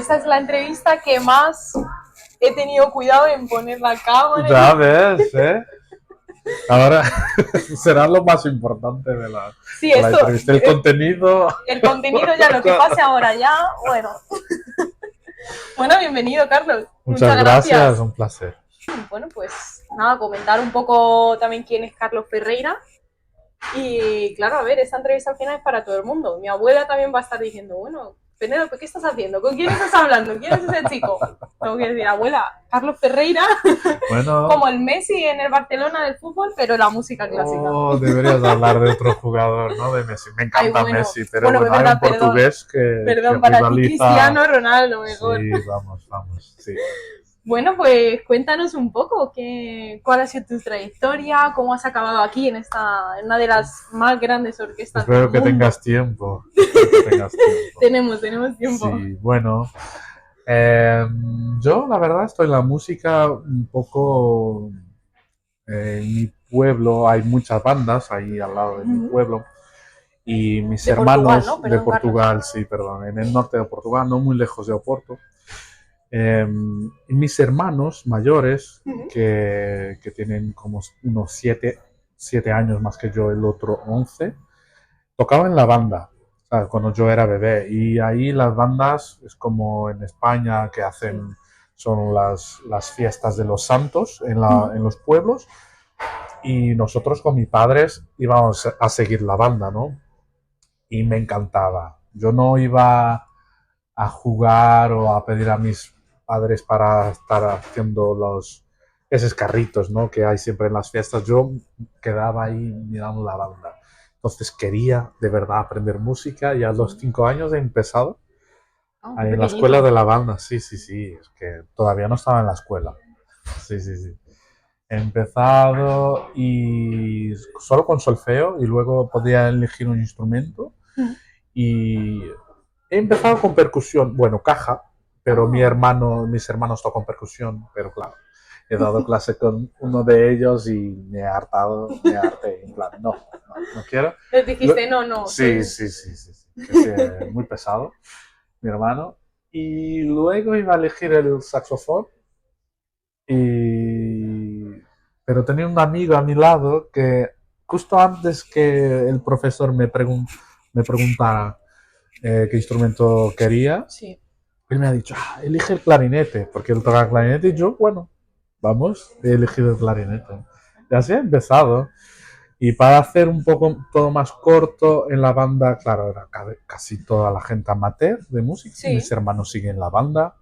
Esta es la entrevista que más he tenido cuidado en poner la cámara. Ya ves, ¿eh? Ahora será lo más importante de la, Sí, de la esto, entrevista. El contenido. el contenido ya, lo que pase ahora ya, bueno. Bueno, bienvenido, Carlos. Muchas gracias, un placer. Bueno, pues nada, comentar un poco también quién es Carlos Ferreira. Y claro, a ver, esta entrevista al final es para todo el mundo. Mi abuela también va a estar diciendo, bueno, Penélope, ¿qué estás haciendo? ¿Con quién estás hablando? ¿Quién es ese chico? Tengo que decir, abuela, Carlos Ferreira, Bueno, como el Messi en el Barcelona del fútbol, pero la música clásica. oh, deberías hablar de otro jugador, ¿no? De Messi. Me encanta Ay, bueno, Messi, pero bueno, hay verdad, un portugués perdón, que para ti rivaliza. Cristiano Ronaldo, mejor. Sí, vamos, sí. Bueno, pues cuéntanos un poco cuál ha sido tu trayectoria, cómo has acabado aquí en una de las más grandes orquestas del Espero que mundo. tengas tiempo. Espero que tengas tiempo. Tenemos tiempo. Sí, bueno. Yo, la verdad, estoy en la música un poco. En mi pueblo hay muchas bandas, ahí al lado de mi pueblo. Y mis De hermanos Portugal, ¿no? de Perdón, Portugal, Carlos. sí, perdón, en el norte de Portugal, no muy lejos de Oporto. Y mis hermanos mayores, que tienen como unos 7 años más que yo, el otro 11, tocaban en la banda, ¿sabes? Cuando yo era bebé. Y ahí las bandas es como en España que hacen, son las fiestas de los santos en los pueblos. Y nosotros con mis padres íbamos a seguir la banda, ¿no? Y me encantaba. Yo no iba a jugar o a pedir a mis padres para estar haciendo esos carritos, ¿no? Que hay siempre en las fiestas. Yo quedaba ahí mirando la banda. Entonces quería de verdad aprender música y a los 5 años he empezado ahí en la escuela de la banda. Sí, es que todavía no estaba en la escuela. Sí. He empezado y solo con solfeo y luego podía elegir un instrumento y he empezado con percusión, bueno, caja, pero mis hermanos tocan percusión, pero claro, he dado clase con uno de ellos y me harté, en plan, no quiero. Les dijiste, no. Sí, que es muy pesado, mi hermano. Y luego iba a elegir el saxofón pero tenía un amigo a mi lado que justo antes que el profesor me preguntara qué instrumento quería, Sí. él me ha dicho, elige el clarinete, porque él toca clarinete y yo, bueno, vamos, he elegido el clarinete. Y así he empezado. Y para hacer un poco todo más corto, en la banda, claro, era casi toda la gente amateur de música. Sí. Mis hermanos siguen la banda,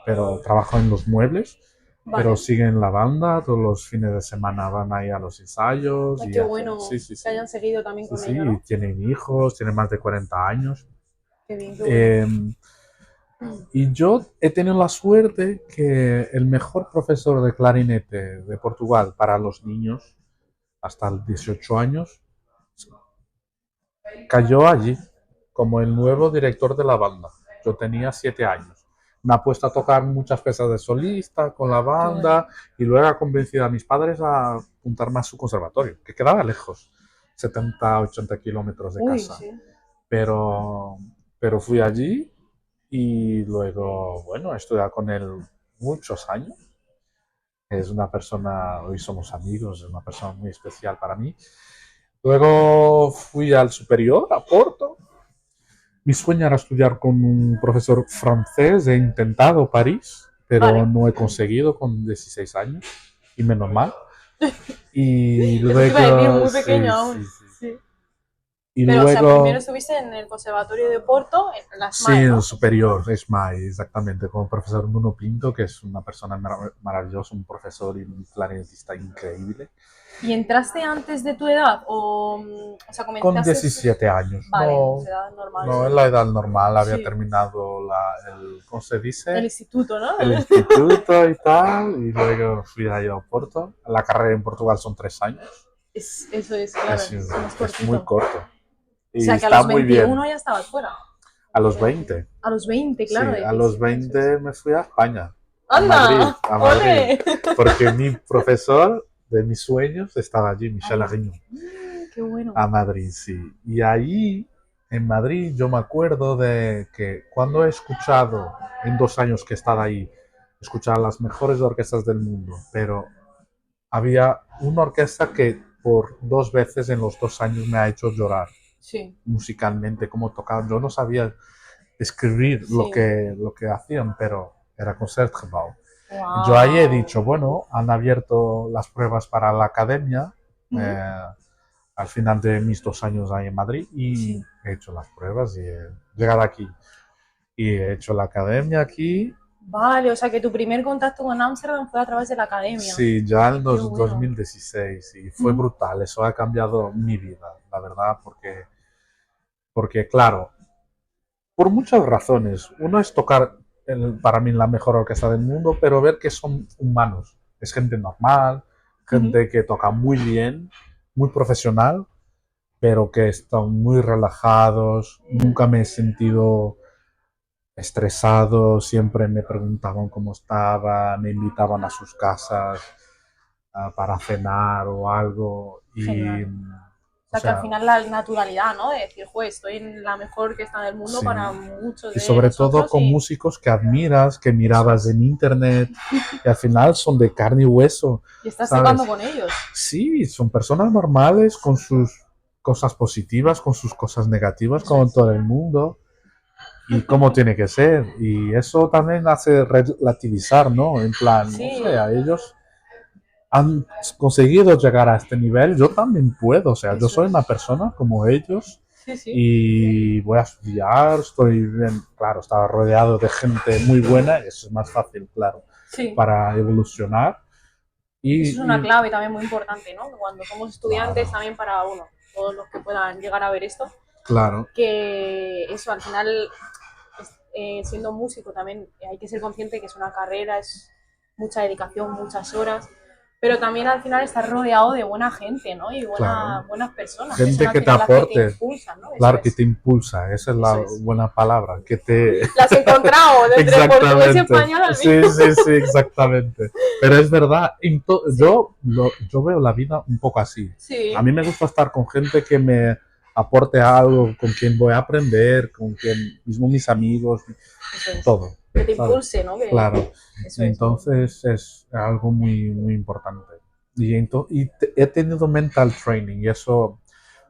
pero trabajo en los muebles. Vale. Pero siguen la banda, todos los fines de semana van ahí a los ensayos. Ay, Y qué hacen, bueno que hayan seguido también con sí, ella, ¿no? tienen hijos, tienen más de 40 años. Qué bien, qué bueno. Y yo he tenido la suerte que el mejor profesor de clarinete de Portugal para los niños hasta los 18 años cayó allí como el nuevo director de la banda. Yo tenía 7 años. Me ha puesto a tocar muchas piezas de solista con la banda y luego ha convencido a mis padres a apuntarme a su conservatorio, que quedaba lejos, 70, 80 kilómetros de casa. Sí. Pero fui allí y luego, bueno, he estudiado con él muchos años. Es una persona, hoy somos amigos, es una persona muy especial para mí. Luego fui al superior, a Porto. Mi sueño era estudiar con un profesor francés. He intentado París, pero no he conseguido con 16 años. Y menos mal. Y Eso te iba a decir, muy pequeño aún. Sí. Y Pero, luego, o sea, primero estuviste en el Conservatorio de Porto, en la sí, SMAE, en ¿no? el superior, es SMAE, exactamente, con el profesor Nuno Pinto, que es una persona maravillosa, un profesor y un clarinetista increíble. ¿Y entraste antes de tu edad? O sea, Con comenzaste... 17 años. Vale, No, edad normal. no, en la edad normal. Había Sí. terminado ¿cómo se dice? El instituto, ¿no? El instituto y tal. Y luego fui a ir a Porto. La carrera en Portugal son 3 años. Eso es, claro, Es muy corto. Y o sea, que a está los muy bien. 21 ya estabas fuera. A los 20. A los 20, claro. Sí, a los 20 me fui a España. ¡Anda! A Madrid. Porque mi profesor de mis sueños estaba allí, Michel Ariño. Qué bueno. A Madrid, sí. Y ahí en Madrid yo me acuerdo de que cuando he escuchado, en 2 años que he estado ahí, escuchar las mejores orquestas del mundo, pero había una orquesta que por 2 veces en los 2 años me ha hecho llorar Sí, musicalmente, como tocaban. Yo no sabía escribir sí. lo que hacían, pero era Concertgebouw. Yo ahí he Wow. dicho, bueno, han abierto las pruebas para la academia eh, al final de mis 2 años ahí en Madrid y Sí. he hecho las pruebas y he llegado aquí. Y he hecho la academia aquí. Vale, o sea que tu primer contacto con Ámsterdam fue a través de la academia. Sí, ya en Qué bueno. 2016 y fue brutal, eso ha cambiado mi vida, la verdad, porque claro, por muchas razones. Uno es tocar, para mí, la mejor orquesta del mundo, pero ver que son humanos. Es gente normal, gente que toca muy bien, muy profesional, pero que están muy relajados. Nunca me he sentido estresado, siempre me preguntaban cómo estaba, me invitaban a sus casas para cenar o algo. Y, Genial. O o sea que al sea, final la naturalidad, ¿no? De decir, juez, estoy en la mejor orquesta del mundo sí. para muchos Y de sobre todo nosotros con y músicos que admiras, que eso mirabas es. en internet, y al final son de carne y hueso, Y estás ¿sabes? tocando con ellos. Sí, son personas normales con sus cosas positivas, con sus cosas negativas, Eso como en es. todo el mundo, y cómo tiene que ser. Y eso también hace relativizar, ¿no? En plan, no sé, Sí, a ellos han conseguido llegar a este nivel, yo también puedo, o sea, yo eso soy una es. persona como ellos Sí, sí. y voy a estudiar, estoy bien, claro, estaba rodeado de gente muy buena, eso es más fácil, claro, Sí. para evolucionar Eso es una y clave también muy importante, ¿no? Cuando somos estudiantes claro, también para uno, todos los que puedan llegar a ver esto, claro, que eso al final, siendo músico también hay que ser consciente que es una carrera, es mucha dedicación, muchas horas, pero también al final estar rodeado de buena gente, ¿no? Y claro, buenas personas, que son gente al que te final las que te aporte, impulsan, ¿no? Eso claro, que es, te impulsa, esa es la eso es. buena palabra, que te... Las he encontrado entre portugués y Exactamente, español al sí, mismo. sí, sí, exactamente. Pero es verdad, Sí, yo veo la vida un poco así. A sí, mí me gusta estar con gente que me aporte algo, con quien voy a aprender, con quien, mismo mis amigos, eso es. todo, Que te ¿sabes? impulse, ¿no? Que Claro. eso Y es. entonces es algo muy, muy importante. He tenido mental training y eso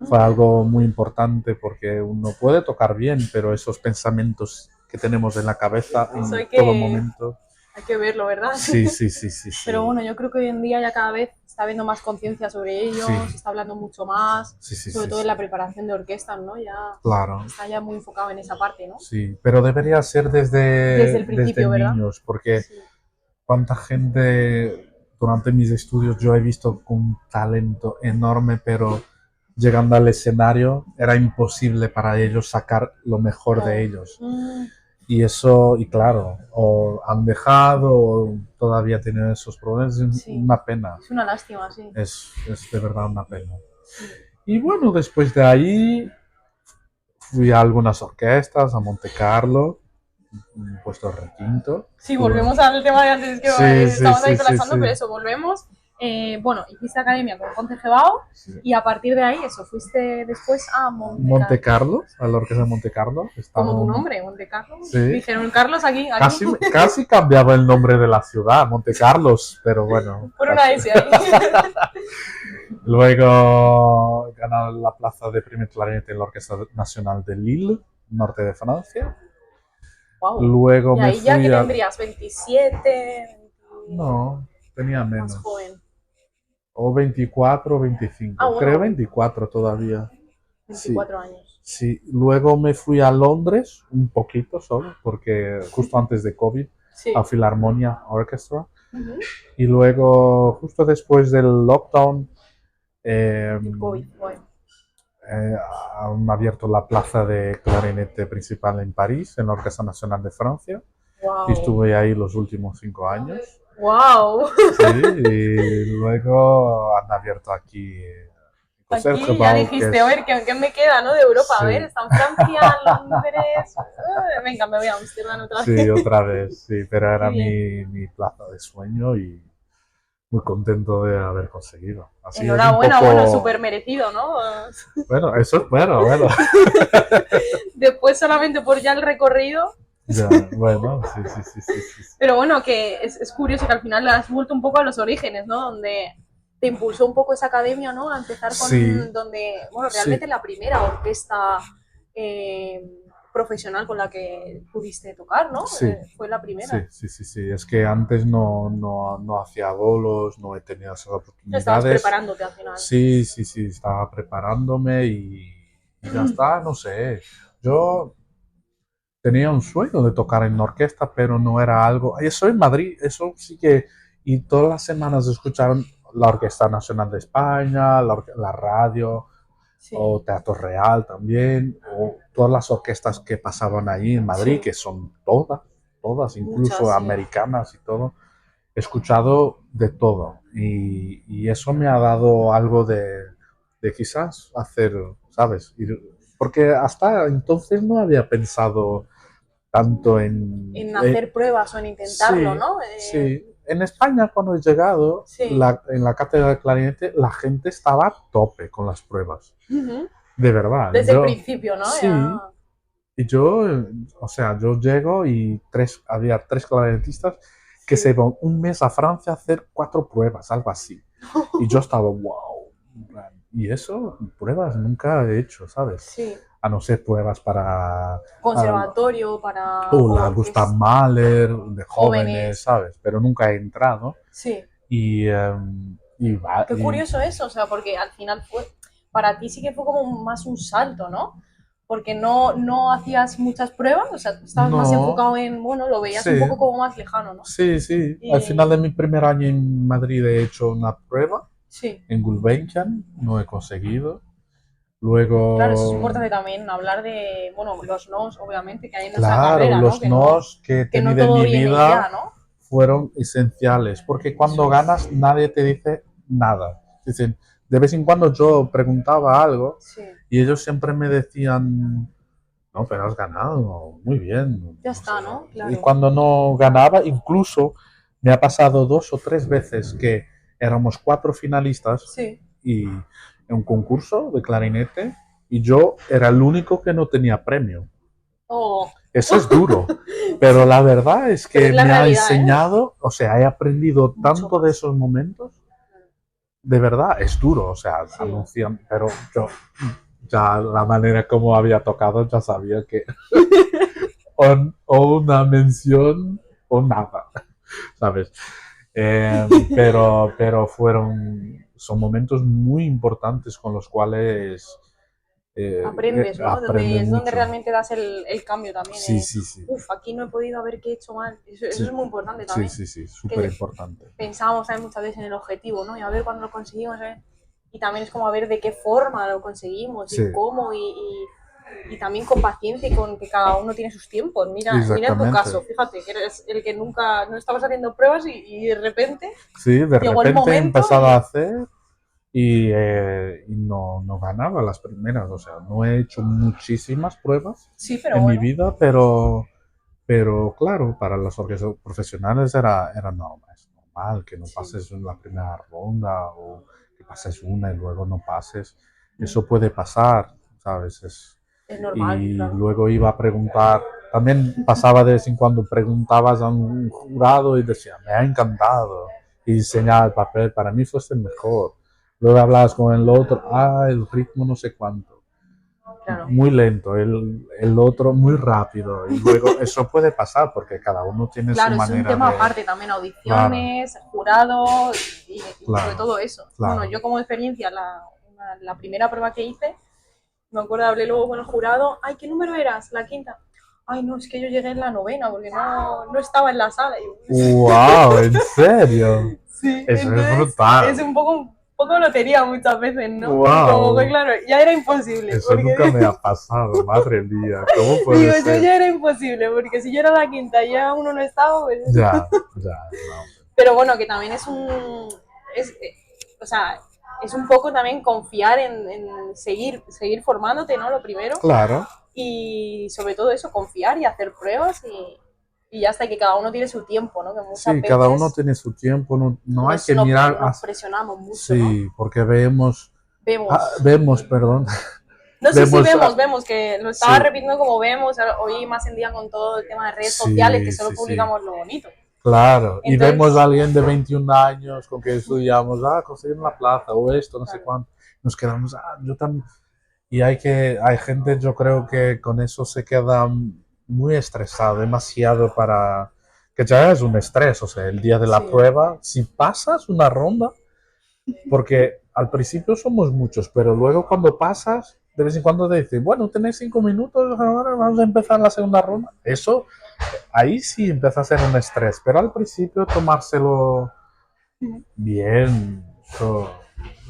fue algo muy importante porque uno puede tocar bien, pero esos pensamientos que tenemos en la cabeza Eso en todo momento. hay que verlo, ¿verdad? Sí, sí, sí, sí, Pero sí. bueno, yo creo que hoy en día ya cada vez está habiendo más conciencia sobre ello, Sí, se está hablando mucho más, sí, sí, sobre sí, todo en sí. la preparación de orquestas, ¿no? Ya Claro, está ya muy enfocado en esa parte, ¿no? sí. Pero debería ser Desde el desde principio, ¿verdad? niños, porque Sí, cuánta gente durante mis estudios yo he visto con un talento enorme, pero llegando al escenario era imposible para ellos sacar lo mejor de no. ellos. Y eso, y claro, o han dejado o todavía tienen esos problemas, es Sí, una pena, es una lástima, sí. es de verdad una pena. Sí, Y bueno, después de ahí fui a algunas orquestas, a Monte Carlo, un puesto requinto. sí, Estuve... volvemos al tema de antes, que Sí, sí, estamos ahí sí, sí, colapsando, sí. pero eso, volvemos. Bueno, hiciste academia con Ponte Gebao Sí. y a partir de ahí, eso, fuiste después a Monte Monte Carlo. Carlo, a la orquesta de Monte Carlo. Como tu Estamos, nombre, Monte Carlo. sí, Dijeron, Carlos, aquí, aquí. casi cambiaba el nombre de la ciudad, Monte Carlos, pero bueno, Por una casi. S ahí. Luego ganar la plaza de primer clarinete en la Orquesta Nacional de Lille, norte de Francia. Wow. Luego Y me ahí ya que fui a... tendrías 27, 20, No, tenía más menos. joven. O 24 o Ah, 25. Creo bueno, 24 todavía. Sí. 24 años. Sí. Luego me fui a Londres, un poquito solo, porque justo antes de COVID, a Sí. Philharmonia Orchestra. Uh-huh. Y luego, justo después del lockdown, eh, El COVID, bueno. eh, han abierto la plaza de clarinete principal en París, en la Orquesta Nacional de Francia, y Wow. estuve ahí los últimos 5 años. Wow. Sí, y luego han abierto aquí Aquí ya Concertgebouw, que dijiste, a es... ver, ¿qué me queda, no? De Europa. A ver, Sí, está en Francia, Londres. Venga, me voy a Amsterdam otra sí, vez. otra vez, sí, pero Qué era bien. mi plaza de sueño muy contento de haber conseguido. Así es un Enhorabuena, bueno, poco... súper merecido, ¿no? Bueno, eso es bueno, bueno. Después solamente por ya el recorrido. Ya, bueno, sí, sí, sí, sí, sí, sí. Pero bueno, que es curioso que al final has vuelto un poco a los orígenes, ¿no? Donde te impulsó un poco esa academia, ¿no? A empezar Sí, con donde, bueno, sí, realmente la primera orquesta eh, profesional con la que pudiste tocar, ¿no? sí, Fue la sí, primera. sí, sí, sí. Es que antes no hacía bolos, no he tenido esas Estabas oportunidades. preparándote al final. Sí, sí, sí, estaba preparándome y ya está, no sé. Yo tenía un sueño de tocar en orquesta, pero no era algo. Eso en Madrid, eso sí que. Y todas las semanas escucharon la Orquesta Nacional de España, la radio, Sí, o Teatro Real también, o todas las orquestas que pasaban ahí en Madrid, sí, que son todas, todas, incluso muchas, sí. americanas y todo. He escuchado de todo y eso me ha dado algo de quizás hacer, ¿sabes? Porque hasta entonces no había pensado tanto en... En hacer pruebas o en intentarlo, sí, ¿no? sí. En España cuando he llegado, Sí. en la cátedra de clarinete, la gente estaba a tope con las pruebas. Ujú. De verdad. Desde el principio, ¿no? Sí, Ya... y yo, o sea, yo llego y había tres clarinetistas que se Sí. iban un mes a Francia a hacer cuatro pruebas, algo así. Y yo estaba, wow. Y eso, pruebas nunca he hecho, ¿sabes? Sí. A no ser pruebas para Conservatorio para la Gustav orquestas Mahler de jóvenes, jóvenes. ¿sabes? Pero nunca he entrado. Sí. Y, Qué curioso eso, o sea, porque al final fue, para ti sí que fue como más un salto, ¿no? Porque no hacías muchas pruebas, o sea, estabas más no, enfocado en, bueno, lo veías un sí, poco como más lejano, ¿no? sí, sí. Al final de Y mi primer año en Madrid he hecho una prueba sí, en Gulbenkian, no he conseguido. claro, eso es Luego, importante también, hablar de, bueno, los nos, obviamente, que hay en nuestra claro, carrera, ¿no? los nos que he Que no tenido en todo mi viene ya, vida ¿no? fueron esenciales, porque Eso cuando es. ganas nadie te dice nada. Dicen, de vez en cuando yo preguntaba algo Sí, y ellos siempre me decían, no, pero has ganado, muy bien, ya no sé. está, ¿no? Y Claro. cuando no ganaba, incluso me ha pasado dos o tres veces que éramos cuatro finalistas Sí. y en un concurso de clarinete y yo era el único que no tenía premio. Oh, Eso es duro, pero sí. la verdad es Pero que es la me ha realidad, ¿eh? enseñado, o sea, he aprendido Mucho tanto de más. esos momentos. De verdad, es duro, o sea, Sí. anuncian, pero yo ya la manera como había tocado ya sabía que o una mención o nada, ¿sabes? Pero son momentos muy importantes con los cuales Aprendes, ¿no? aprende Donde es donde mucho. realmente das el cambio también. Sí, sí, sí. Uf, aquí no he podido haber qué he hecho mal. Eso es Sí, muy importante sí, también. sí, sí, súper Que importante. pensábamos también muchas veces en el objetivo, ¿no? Y a ver cuándo lo conseguimos, a ver. Y también es como a ver de qué forma lo conseguimos Sí, y cómo y también con paciencia y con que cada uno tiene sus tiempos. Mira en tu caso, exactamente. fíjate, que eres el que nunca, no estabas haciendo pruebas y de repente Sí, de llegó el repente momento empezaba a y hacer y no ganaba las primeras. O sea, no he hecho muchísimas pruebas sí, pero en mi bueno, vida, pero claro, para las orquestas profesionales era normal, es normal que no sí. pases en la primera ronda o que pases una y luego no pases. Mm. Eso puede pasar, ¿sabes? Es normal, Y claro. luego iba a preguntar, también pasaba de vez en cuando preguntabas a un jurado y decía, me ha encantado, y enseñaba el papel, para mí fuese el mejor. Luego hablabas con el otro, el ritmo no sé cuánto, Claro. muy lento, el otro muy rápido, y luego eso puede pasar porque cada uno tiene su Claro, es un manera tema de... aparte también, Claro, audiciones, jurados y sobre claro, todo eso. Bueno, claro. yo como experiencia, la primera prueba que hice, me acuerdo, hablé luego con el jurado, ay, ¿qué número eras? La quinta. Ay, no, es que yo llegué en la novena porque no estaba en la sala. Y yo, ¡Wow! ¿En serio? sí, Eso es entonces es brutal. un poco lotería muchas veces, ¿no? Y como que ¡Wow! claro, ya era imposible, Eso nunca me porque ha pasado, madre mía, ¿cómo puede digo, yo ser? ya era imposible, porque si yo era la quinta y ya uno no estaba, pues... Ya, ya, no. Pero bueno, que también es un. Es, o sea, es un poco también confiar en seguir formándote, ¿no? Lo primero. Claro, Y sobre todo eso, confiar y hacer pruebas y ya está, y que cada uno tiene su tiempo, ¿no? Que muchas Sí, veces cada uno tiene su tiempo, no hay que mirar nos presionamos mucho, sí, ¿no? porque vemos, Vemos. vemos, perdón, No, sí, sí, vemos, vemos, que lo estaba sí, repitiendo como vemos, hoy más en día con todo el tema de redes sociales, que sí, solo sí, sí. publicamos lo bonito. Claro, y vemos Entonces, a alguien de 21 años con que estudiamos, conseguir una plaza o esto, no sé claro, cuánto, nos quedamos, yo también. Y hay gente, yo creo que con eso se queda muy estresado, demasiado para, que ya es un estrés, o sea, el día de la sí. prueba, si pasas una ronda, porque al principio somos muchos, pero luego cuando pasas, de vez en cuando te dicen, bueno, tenéis 5 minutos, ahora vamos a empezar la segunda ronda. Eso, ahí sí empieza a ser un estrés, pero al principio tomárselo bien,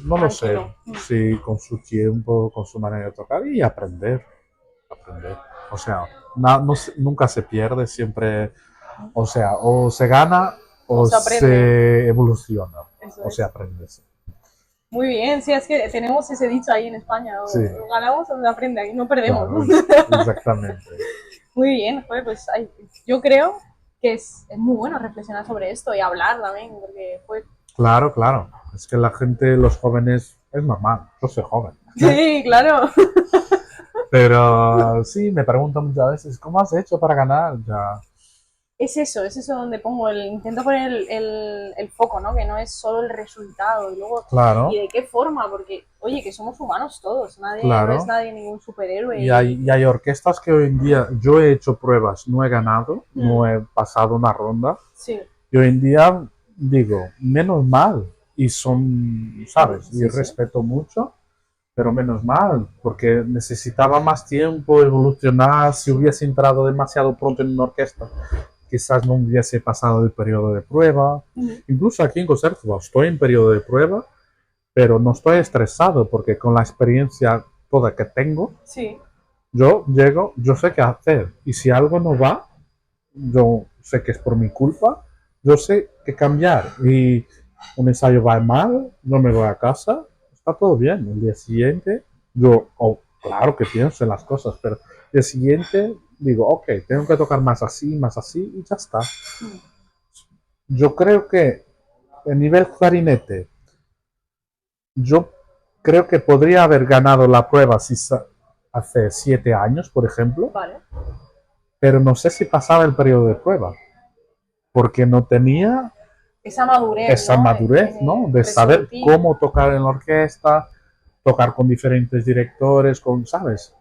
no lo sé, Tranquilo. sí, con su tiempo, con su manera de tocar y aprender, aprender. O sea, nunca se pierde, siempre, o sea, o se gana O o se aprende. se evoluciona, Eso o se es. aprende. Sí. Muy bien, sí, es que tenemos ese dicho ahí en España, Sí, o ganamos o se aprende, ahí no perdemos. claro, exactamente. Muy bien, joder, pues yo creo que es muy bueno reflexionar sobre esto y hablar también, porque pues, Claro, claro. Es que la gente, los jóvenes, es normal, yo soy joven. sí, claro. Pero sí, me preguntan muchas veces, ¿cómo has hecho para ganar? Ya, Es eso donde pongo intento poner el foco, ¿no? Que no es solo el resultado y luego, y claro, de qué forma, porque, oye, que somos humanos todos, nadie, no es claro. nadie ningún superhéroe Y hay orquestas que hoy en día, yo he hecho pruebas, no he ganado, mm, no he pasado una ronda, sí, y hoy en día digo, menos mal, y son, ¿sabes? Y sí, sí. respeto mucho, pero menos mal, porque necesitaba más tiempo, evolucionar, si hubiese entrado demasiado pronto en una orquesta, quizás no hubiese pasado el periodo de prueba. Mm, Incluso aquí en Concerto estoy en periodo de prueba, pero no estoy estresado porque con la experiencia toda que tengo, sí, yo llego, yo sé qué hacer. Y si algo no va, yo sé que es por mi culpa, yo sé qué cambiar. Y un ensayo va mal, no me voy a casa, está todo bien. El día siguiente, claro que pienso en las cosas, pero el día siguiente digo, ok, tengo que tocar más así, y ya está. Yo creo que a nivel clarinete, yo creo que podría haber ganado la prueba si hace 7 años, por ejemplo, vale. pero no sé si pasaba el periodo de prueba, porque no tenía Esa madurez, esa ¿no? madurez, ¿no? De saber Resolutiva. cómo tocar en la orquesta, tocar con diferentes directores, ¿sabes?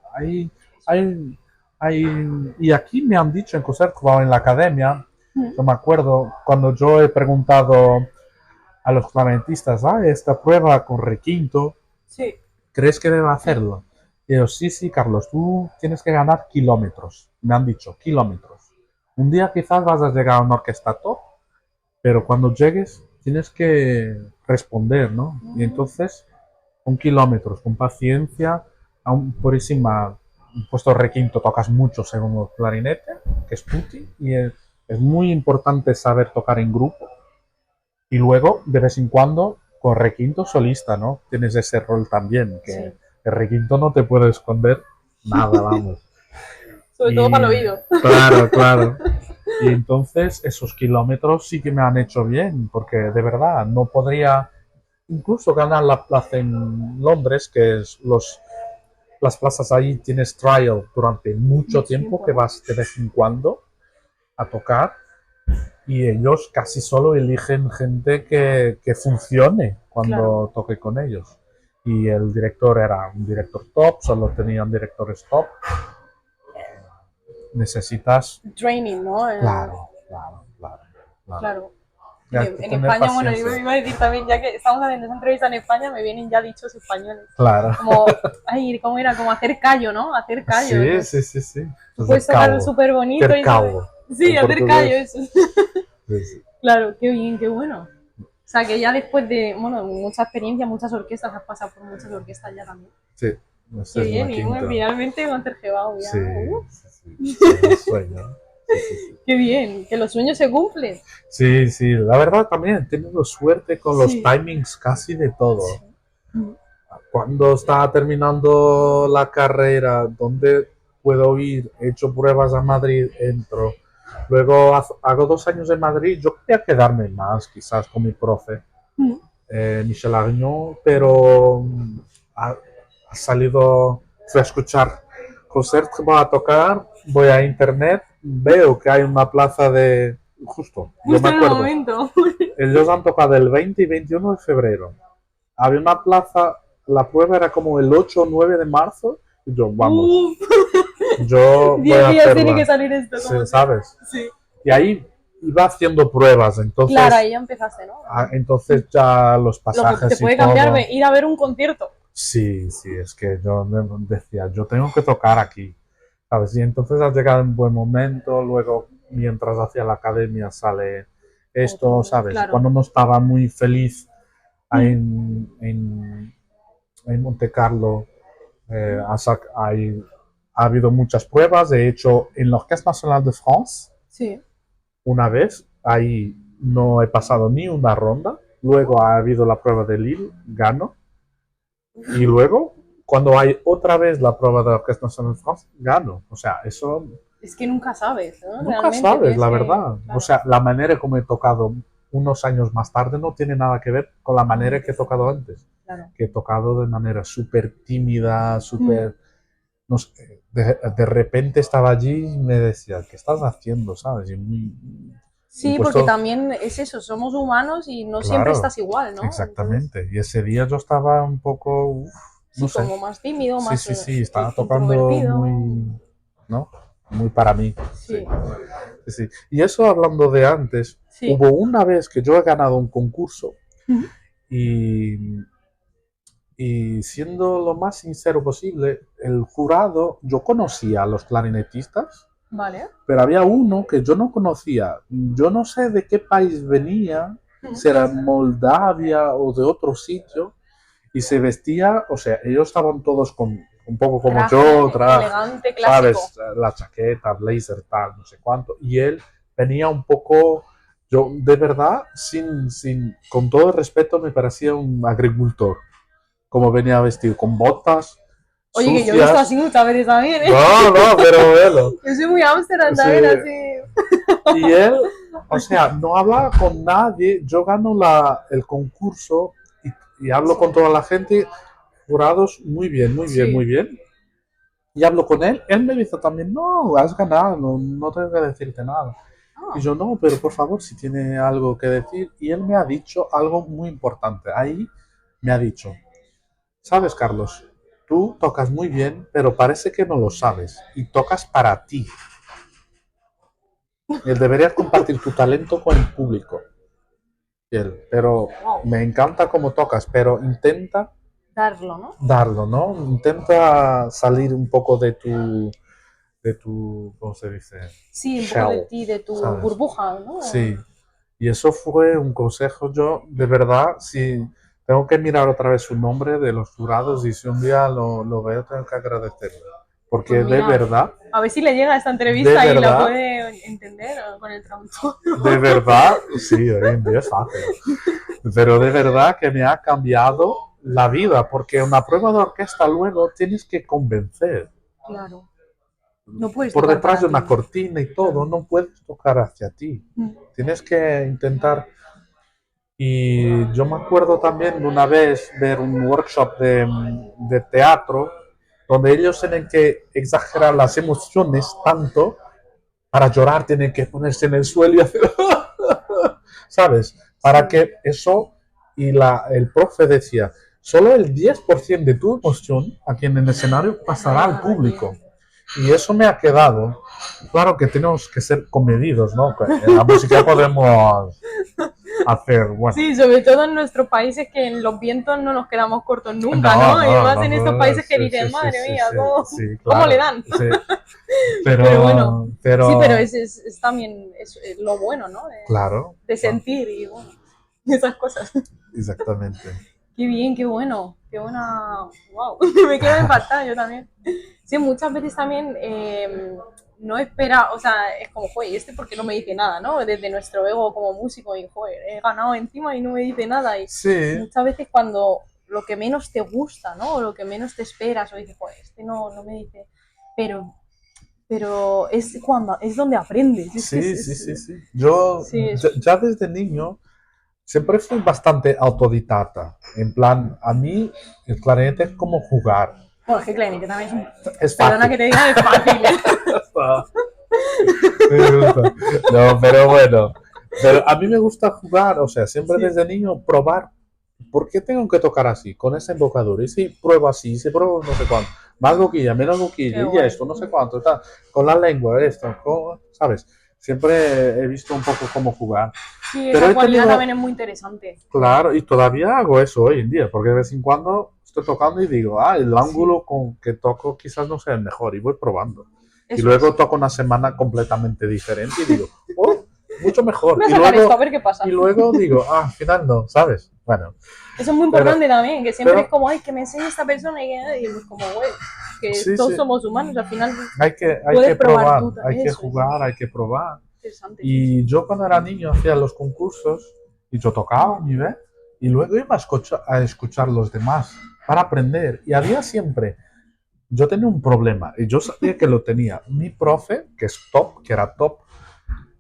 Y aquí me han dicho en Concertgebouw, en la academia, Mm, yo me acuerdo, cuando yo he preguntado a los clarinetistas, esta prueba con requinto, sí, ¿crees que debo hacerlo? Y yo, sí, sí, Carlos, tú tienes que ganar kilómetros. Me han dicho, kilómetros. Un día quizás vas a llegar a una orquesta top, pero cuando llegues tienes que responder, ¿no? Y entonces, con kilómetros, con paciencia, aún por encima, puesto requinto tocas mucho según el clarinete, que es tutti, y es muy importante saber tocar en grupo. Y luego, de vez en cuando, con requinto solista, ¿no? Tienes ese rol también, que sí. el requinto no te puede esconder nada, vamos. Sobre todo para Y el oído. claro, claro. Y entonces esos kilómetros sí que me han hecho bien, porque de verdad no podría incluso ganar la plaza en Londres, que es las plazas ahí tienes trial durante mucho Mucho tiempo, tiempo, que ¿no? vas de vez en cuando a tocar y ellos casi solo eligen gente que funcione Claro. cuando toque con ellos. Y el director era un director top, solo tenían directores top. Necesitas, Training, ¿no? claro, claro, claro, claro. Claro. Y hay que En tener España, bueno, yo paciencia. iba a decir también, ya que estamos haciendo esa entrevista en España, me vienen ya dichos españoles. Claro. Como, ay, ¿cómo era? Como hacer callo, ¿no? Hacer callo. Sí, Pues sí, sí, sí. tú Entonces, puedes tocar súper bonito ter y todo. cabo, Sí, en hacer callo, portugués. eso. Sí, sí. Claro, qué bien, qué bueno. O sea, que ya después de, bueno, mucha experiencia, muchas orquestas, has pasado por muchas orquestas ya también. Sí, Qué esa es bien, la y bueno, quinta. finalmente con Tergebao ya. Sí, sí, sí. Es un sueño. Sí, sí, sí. Qué bien, que los sueños se cumplen. Sí, sí, la verdad también he tenido suerte con los Sí. timings casi de todo. Sí. Cuando estaba terminando la carrera, ¿dónde puedo ir? He hecho pruebas a Madrid, entro. Luego hago 2 años en Madrid. Yo quería quedarme más, quizás, con mi profe, Mm. Michel Agnon, pero ha, ha salido, fui a escuchar conciertos que va a tocar, voy a internet, veo que hay una plaza de, justo, yo Justo me en el acuerdo, momento. ellos han tocado el 20 y 21 de febrero. Había una plaza, la prueba era como el 8 o 9 de marzo, y yo, vamos, Uf, yo voy 10 a días tiene que hacerla, salir esto, sí, como sea. ¿sabes? Sí. Y ahí iba haciendo pruebas, Claro, entonces, ahí ya empezaste, ¿no? entonces ya los Lo que te pasajes y puede cambiar, todo. ir a ver un concierto. Sí, sí, es que yo decía, yo tengo que tocar aquí, ¿sabes? Y entonces ha llegado un buen momento, luego mientras hacía la academia sale esto, Otro, ¿sabes? claro. Cuando no estaba muy feliz Mm. en Monte Carlo, ha habido muchas pruebas, de hecho, en la Orquesta Nacional de France, Sí. una vez, ahí no he pasado ni una ronda, luego ha habido la prueba de Lille, gano, y luego, cuando hay otra vez la prueba de la Orquesta Nacional de France, gano. O sea, eso Es que nunca sabes, ¿no? nunca Realmente sabes, tienes la que. verdad. O Claro, sea, la manera como he tocado unos años más tarde no tiene nada que ver con la manera que he tocado antes. claro. Que he tocado de manera súper tímida, Mm. súper. No sé, de repente estaba allí y me decía, ¿qué estás haciendo? ¿Sabes? Y he Sí, porque puesto, también es eso, somos humanos y no siempre claro, estás igual, ¿no? Entonces, exactamente. Y ese día yo estaba un poco, no sí, sé. como más tímido, Sí, más sí, sí, estaba tocando introvertido. muy, ¿no? Muy para mí, sí. Sí, Sí, sí. Y eso hablando de antes, sí. hubo una vez que yo he ganado un concurso Ujú. y, y siendo lo más sincero posible, el jurado, yo conocía a los clarinetistas, Vale. pero había uno que yo no conocía. Yo no sé de qué país venía, Ujú. si era Moldavia o de otro sitio, y se vestía, o sea, ellos estaban todos con un poco como yo, Traje traje, elegante, clásico. ¿sabes? La chaqueta, blazer, tal, no sé cuánto. Y él venía un poco, yo de verdad, con todo el respeto, me parecía un agricultor, como venía vestido, con botas Oye, que yo he visto sucias. así muchas veces también, ¿eh? No, no, pero velo. Yo soy muy Ámsterdam Sí. también, así. Y él, o sea, no hablaba con nadie. Yo gano el concurso y hablo Sí, con toda la gente, jurados, muy bien, muy bien, muy sí. bien. Y hablo con él, él me dice también, no, has ganado, no, no tengo que decirte nada. Y Ah, yo, no, pero por favor, si tiene algo que decir. Y él me ha dicho algo muy importante. Ahí me ha dicho, sabes, Carlos, tú tocas muy bien, pero parece que no lo sabes. Y tocas para ti. Y deberías compartir tu talento con el público. Y él, pero wow. me encanta cómo tocas, pero intenta Darlo, ¿no? darlo, ¿no? Intenta salir un poco de tu, ¿cómo se dice? Sí, un poco de Shell, ti, de tu ¿sabes? burbuja, ¿no? Sí, y eso fue un consejo. Yo, de verdad, si tengo que mirar otra vez su nombre de los jurados y si un día lo veo, tengo que agradecerle. Pues Porque mira, a ver si le llega esta entrevista y la verdad, puede entender con el traductor. de verdad, sí, hoy en día es fácil. Pero de verdad que me ha cambiado la vida, porque una prueba de orquesta luego tienes que convencer. Claro, no puedes Por tocar detrás para de ti. una cortina y todo, Claro. no puedes tocar hacia ti. Mm. Tienes que intentar. Y yo me acuerdo también de una vez ver un workshop de teatro donde ellos tienen que exagerar las emociones tanto para llorar, tienen que ponerse en el suelo y hacer, ¿sabes? Para Sí, que eso, y el profe decía, solo el 10% de tu emoción aquí en el escenario va a pasará al llegar allí. público. Y eso me ha quedado. Claro que tenemos que ser comedidos, ¿no? En la música podemos hacer, bueno, Sí, sobre todo en nuestros países que en los vientos no nos quedamos cortos nunca, no, ¿no? Y no, más en estos no, países que sí, sí, dicen, sí, madre sí, mía, sí, ¿cómo, sí, cómo le claro, dan? sí, Pero bueno, pero, sí, pero pero, es también lo bueno, ¿no? claro, De claro, sentir y bueno, esas cosas. exactamente. Qué bien, qué bueno, qué buena. Wow, me quedo impactada yo también. Sí, muchas veces también no espera, o sea, es como, joder, ¿y este por qué no me dice nada, no? Desde nuestro ego como músico, y joder, he ganado encima y no me dice nada. Y Sí, muchas veces cuando lo que menos te gusta, ¿no? O lo que menos te esperas, o dices, joder, este no me dice. Pero pero es donde aprendes. Es que Sí, es- sí, sí, sí. Yo sí, ya desde niño siempre fui bastante autodidacta. En plan, a mí el clarinete es como jugar. Bueno, es que clarinete también es un... Es Perdona fácil. que te diga, es fácil. Me gusta. No, pero bueno. Pero a mí me gusta jugar, o sea, siempre Sí. desde niño probar. ¿Por qué tengo que tocar así, con esa embocadura? Y si pruebo así, y si pruebo no sé cuánto. Más boquilla, menos boquilla, Qué y guay. esto, no sé cuánto, tal. Con la lengua, esto, ¿sabes? Siempre he visto un poco cómo jugar. Sí, Pero esa he cualidad tenido, también es muy interesante. claro, y todavía hago eso hoy en día, porque de vez en cuando estoy tocando y digo, el Sí, ángulo con que toco quizás no sea el mejor, y voy probando. Y eso luego es. toco una semana completamente diferente y digo, oh, mucho mejor. Voy a sacar esto a ver qué pasa. Y luego digo, al final no, ¿sabes? Bueno, Eso es muy pero, importante también, que siempre es pero como, ay, que me enseñe esta persona y es como, güey, que sí, todos sí, somos humanos, al final hay que puedes probar probar, tú. hay que Eso es jugar, hay que probar. interesante, sí, sí. Y yo cuando era niño hacía los concursos y yo tocaba a mi vez y luego iba a escuchar los demás para aprender. Y había siempre, yo tenía un problema y yo sabía que lo tenía. Mi profe, que es top, que era top,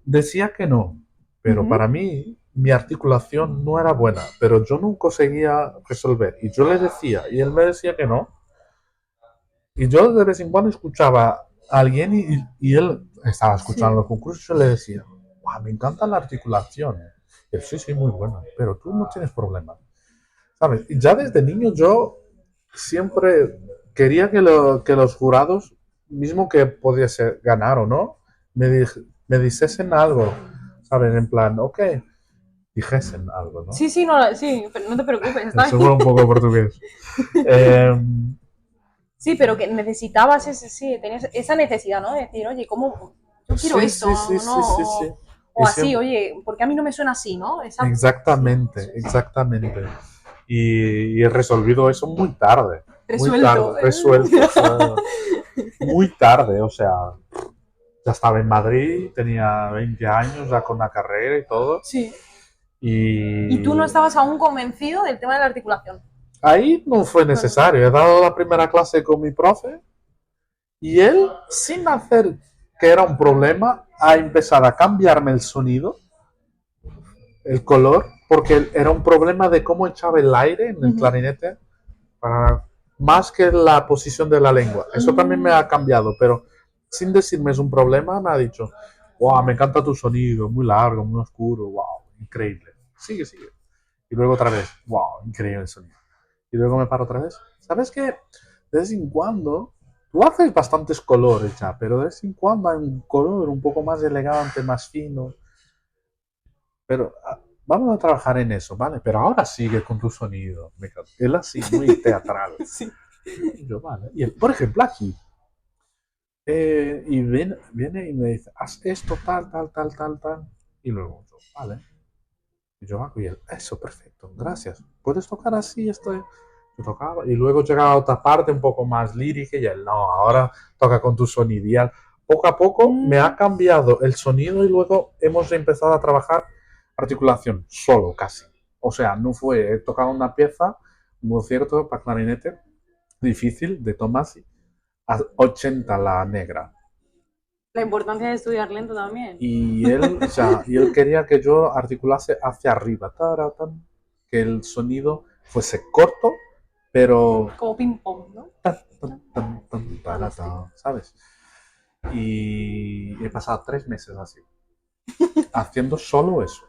decía que no, pero Ujú. para mí mi articulación no era buena, pero yo no conseguía resolver. Y yo le decía, y él me decía que no. Y yo de vez en cuando escuchaba a alguien y él estaba escuchando Sí. los concursos y yo le decía, "Guau, me encanta la articulación". Y él, sí, sí, muy buena, pero tú no tienes problemas. ¿Sabes? Y ya desde niño yo siempre quería que los jurados, mismo que pudiese ganar o no, me dijesen algo, ¿sabes? En plan, ok, dijesen algo, ¿no? Sí, sí, no, sí, pero no te preocupes, está Eso bien. fue un poco portugués. Eh, Sí, pero que necesitabas ese, sí, tenías esa necesidad, ¿no? De decir, oye, ¿cómo? Yo quiero sí, esto, sí, sí, sí, sí, ¿no? sí. Y O así, siempre, oye, ¿por qué a mí no me suena así, no? Esa, sí, exactamente, exactamente. Y he resolvido eso muy resuelto. tarde, resuelto, muy tarde, o sea, ya estaba en Madrid, tenía 20 años ya con la carrera y todo. Sí. Y tú Y no estabas aún convencido del tema de la articulación. ahí no fue Claro. necesario. He dado la primera clase con mi profe y él, sin hacer que era un problema, ha empezado a cambiarme el sonido, el color, porque era un problema de cómo echaba el aire en el clarinete, para, más que la posición de la lengua. Eso también me ha cambiado, pero sin decirme es un problema, me ha dicho, wow, me encanta tu sonido, muy largo, muy oscuro, wow, increíble. Sigue, sigue. Y luego otra vez, wow, increíble el sonido. Y luego me paro otra vez. ¿Sabes qué? De vez en cuando, tú haces bastantes colores ya, pero de vez en cuando hay un color un poco más elegante, más fino. Pero vamos a trabajar en eso, ¿vale? Pero ahora sigue con tu sonido. Él así, muy teatral. Sí. Y yo, vale. Y él, por ejemplo, aquí. Y viene y me dice, haz esto, tal, tal, tal, tal, tal. Y luego yo, vale. Y yo hago y él, eso, perfecto, gracias. ¿Puedes tocar así? Yo tocaba. Y luego llegaba a otra parte un poco más lírica y él, no, ahora toca con tu sonido. Y él, poco a poco me ha cambiado el sonido y luego hemos empezado a trabajar articulación solo casi. O sea, no fue, he tocado una pieza, muy cierto, para clarinete, difícil, de Tomasi, a 80 la negra. La importancia de estudiar lento también. Y él, o sea, y él quería que yo articulase hacia arriba, taratán, que el sonido fuese corto, pero Como ping-pong, ¿no? tan, tan, tan, tan, Algo así. taratán, ¿sabes? Y he pasado 3 meses así, haciendo solo eso.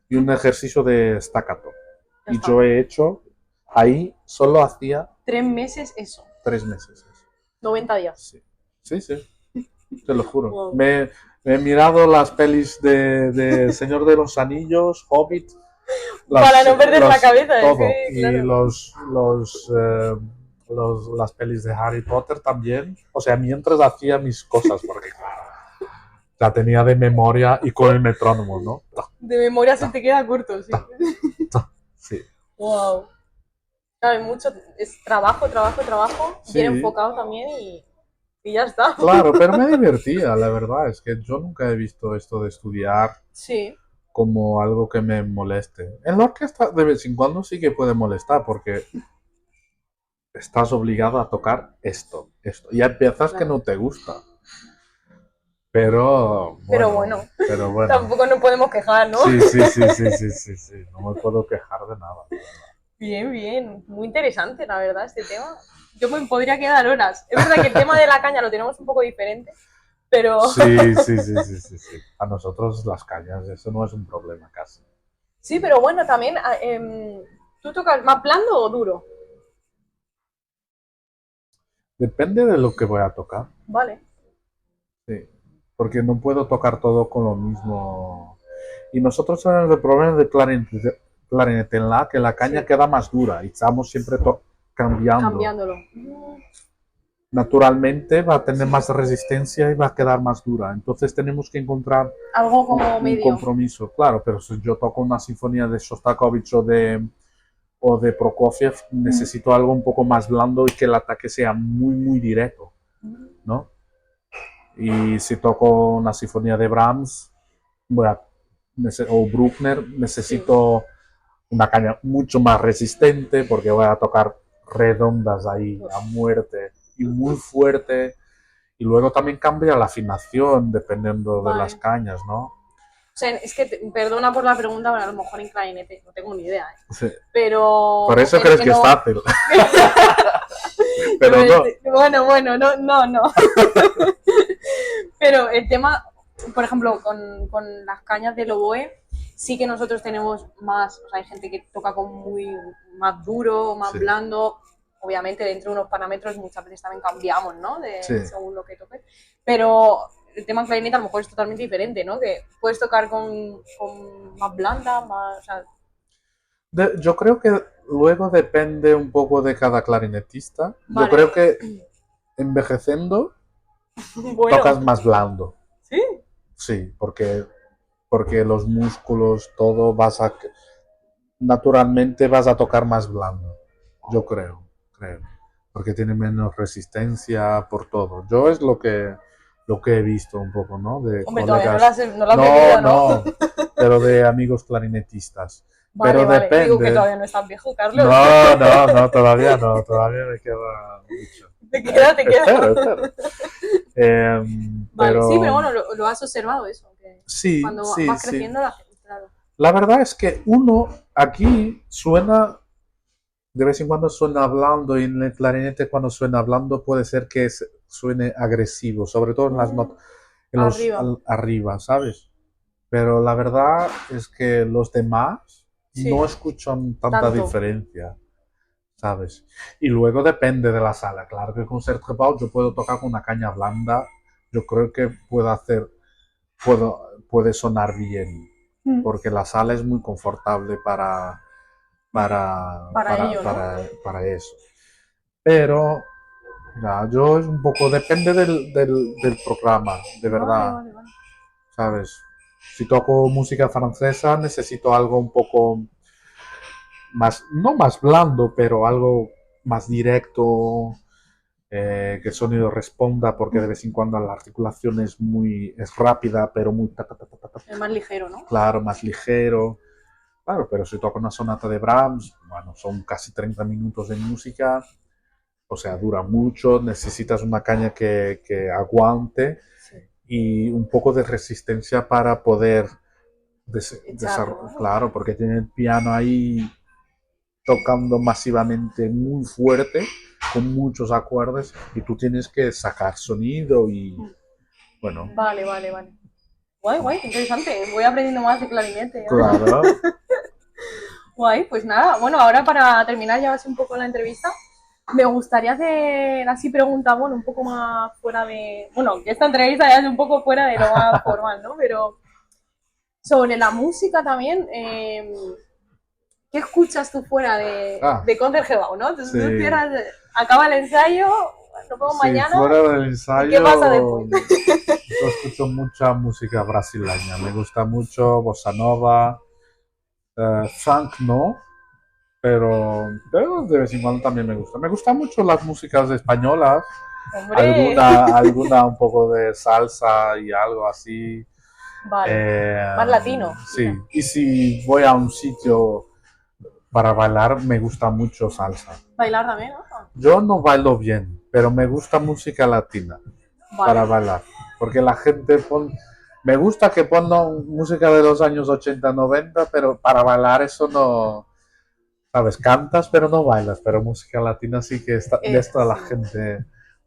Y un ejercicio de staccato. Ya Y está. yo he hecho, ahí solo hacía 3 meses, eso. 3 meses eso. 90 días. Sí, sí, sí, te lo juro. Wow. Me he mirado las pelis de Señor de los Anillos, Hobbit, Para no perder la cabeza, es todo. que, Y claro. las pelis de Harry Potter también. O sea, mientras hacía mis cosas, porque claro, la tenía de memoria y con el metrónomo, ¿no? De memoria se te queda corto, sí. Sí, Wow. Claro, hay mucho, es trabajo, trabajo, trabajo, bien sí, enfocado también y ya está. claro, pero me divertía, la verdad. Es que yo nunca he visto esto de estudiar Sí, como algo que me moleste. En la orquesta de vez en cuando sí que puede molestar porque estás obligado a tocar esto, esto. Y hay piezas que claro. no te gustan. Pero bueno, pero bueno. tampoco nos podemos quejar, ¿no? Sí, no me puedo quejar de nada. Bien, bien, muy interesante, la verdad, este tema. Yo me podría quedar horas. Es verdad que el tema de la caña lo tenemos un poco diferente, pero Sí. A nosotros las cañas, eso no es un problema casi. sí, pero bueno, también, ¿tú tocas más blando o duro? Depende de lo que voy a tocar. Vale. Sí, porque no puedo tocar todo con lo mismo. Y nosotros tenemos el problema de clarinete en la que la caña Sí. queda más dura y estamos siempre cambiando. Cambiándolo. Naturalmente va a tener más resistencia y va a quedar más dura. Entonces tenemos que encontrar Algo como un medio. compromiso. Claro, pero si yo toco una sinfonía de Shostakovich o de Prokofiev, necesito algo un poco más blando y que el ataque sea muy directo, ¿no? Y si toco una sinfonía de Brahms o Bruckner, necesito una caña mucho más resistente porque voy a tocar redondas ahí a muerte y muy fuerte. Y luego también cambia la afinación dependiendo de las cañas, ¿no? O sea, es que, perdona por la pregunta, pero a lo mejor en clarinete, no tengo ni idea, ¿eh? Sí. Pero... Por eso crees que es fácil. Pero no. Bueno, no. Pero el tema, por ejemplo, con las cañas del oboe, sí que nosotros tenemos más, o sea, hay gente que toca con más duro, más blando, obviamente dentro de unos parámetros muchas veces también cambiamos, ¿no? Según lo que toques, pero el tema clarinete a lo mejor es totalmente diferente, ¿no? Que puedes tocar con más blanda, más, o sea... Yo creo que luego depende un poco de cada clarinetista. Vale. Yo creo que envejeciendo tocas más blando. ¿Sí? Sí, porque los músculos, todo naturalmente vas a tocar más blando. Yo creo. Porque tiene menos resistencia por todo. Yo es lo que he visto un poco, ¿no? De Hombre, colegas. todavía no la has vivido, ¿no? Pero de amigos clarinetistas. Vale, Pero depende. Digo que todavía no estás viejo, Carlos. No, todavía no. Todavía me queda mucho. Te queda. Espero. Vale, sí, pero bueno, lo has observado eso. Que sí, cuando vas creciendo, la gente, claro. La verdad es que uno aquí suena, de vez en cuando suena hablando, y en el clarinete cuando suena hablando puede ser que suene agresivo, sobre todo en las notas, arriba, ¿sabes? Pero la verdad es que los demás no escuchan tanta diferencia, ¿sabes? Y luego depende de la sala. Claro que con Serge Pau yo puedo tocar con una caña blanda, yo creo que puede sonar bien, porque la sala es muy confortable para eso. Pero yo es un poco, depende del programa, de verdad. Vale. ¿Sabes? Si toco música francesa necesito algo un poco más, no más blando, pero algo más directo, que el sonido responda, porque de vez en cuando la articulación es rápida, pero muy... Es más ligero, ¿no? Claro, más ligero. Claro, pero si toco una sonata de Brahms, bueno, son casi 30 minutos de música, o sea, dura mucho, necesitas una caña que aguante y un poco de resistencia para poder desarrollar. Claro, porque tiene el piano ahí tocando masivamente muy fuerte, con muchos acordes, y tú tienes que sacar sonido y, bueno. Vale. Guay, interesante. Voy aprendiendo más de clarinete. ¿eh? Claro. Guay, pues nada. Bueno, ahora para terminar ya así un poco la entrevista, me gustaría hacer así preguntas, bueno, un poco más fuera de... Bueno, que esta entrevista ya es un poco fuera de lo más formal, ¿no? Pero sobre la música también, ¿qué escuchas tú fuera de Concert Gebau, no? Entonces tú cierras, acaba el ensayo, nos vemos mañana. Fuera del ensayo, ¿qué pasa después? Yo escucho mucha música brasileña, me gusta mucho bossa nova, funk no, pero de vez en cuando también me gusta. Me gustan mucho las músicas españolas, alguna un poco de salsa y algo así. Vale, más latino. Sí, y si voy a un sitio para bailar, me gusta mucho salsa. ¿Bailar también? ¿No? Yo no bailo bien, pero me gusta música latina para bailar. porque la gente me gusta que pongan música de los años 80, 90, pero para bailar eso no, sabes, cantas pero no bailas, pero música latina sí que está la gente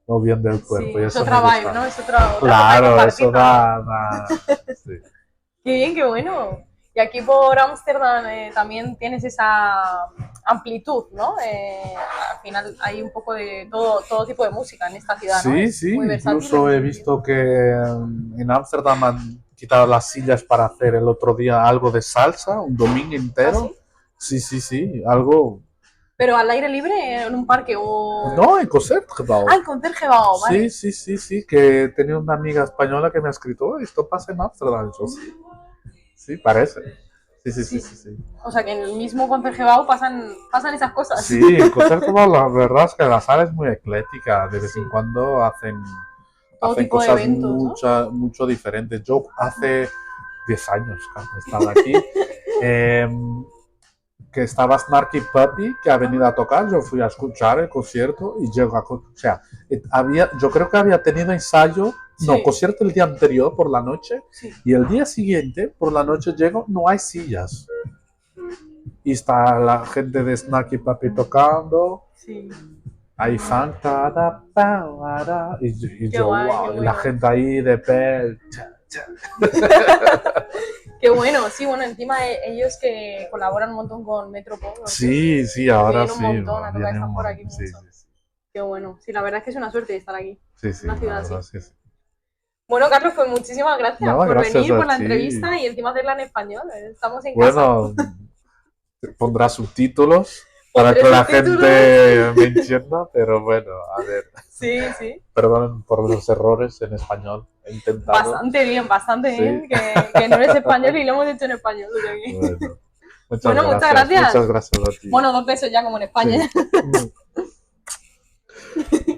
moviendo el cuerpo. Sí, Y es eso otra me vibe, gusta. ¿no? Es otra Claro, eso da. sí. Qué bien, qué bueno. Y aquí por Ámsterdam también tienes esa amplitud, ¿no? Al final hay un poco de todo tipo de música en esta ciudad, ¿no? Sí, Es sí, muy versátil. incluso he visto que en Ámsterdam han quitado las sillas para hacer el otro día algo de salsa, un domingo ¿Ah, entero. sí? Sí, algo. Pero al aire libre, en un parque o... No, en Concertgebouw. Ah, en Concertgebouw, vale. Sí, que tenía una amiga española que me ha escrito, "Oh, esto pasa en Ámsterdam". Yo, sí, parece. Sí. O sea, que en el mismo Concergebouw pasan esas cosas. Sí, en Concergebouw la verdad es que la sala es muy ecléctica, de vez en cuando hacen tipo de cosas eventos, ¿no? mucho diferentes. Yo hace 10 años que estaba aquí, que estaba Snarky Puppy, que ha venido a tocar, yo fui a escuchar el concierto y o sea, yo creo que había tenido ensayo, no, concierto el día anterior por la noche, y el día siguiente por la noche llego, no hay sillas. Y está la gente de Snarky Puppy tocando. Sí. Hay fan, y yo, guay, wow, qué y la bueno. gente ahí de pie. Qué bueno, sí, bueno, encima ellos que colaboran un montón con Metropol. ¿No? Sí, ahora Vienen sí. un montón a tocar, Viene están un por aquí montón, mucho. Qué bueno. Sí, la verdad es que es una suerte estar aquí. Sí, Una la ciudad verdad así. es que sí. Bueno, Carlos, pues muchísimas gracias No, por gracias venir, a por la ti. entrevista y encima hacerla en español. Estamos en casa. Bueno, pondrá subtítulos para Pondré que la subtítulos. gente me entienda, pero bueno, a ver. Sí. Perdón por los errores en español. He intentado. Bastante Sí. bien, que no eres español y lo hemos hecho en español. O sea que... Bueno, muchas gracias. Muchas gracias a ti. Bueno, 2 besos ya como en España. Sí.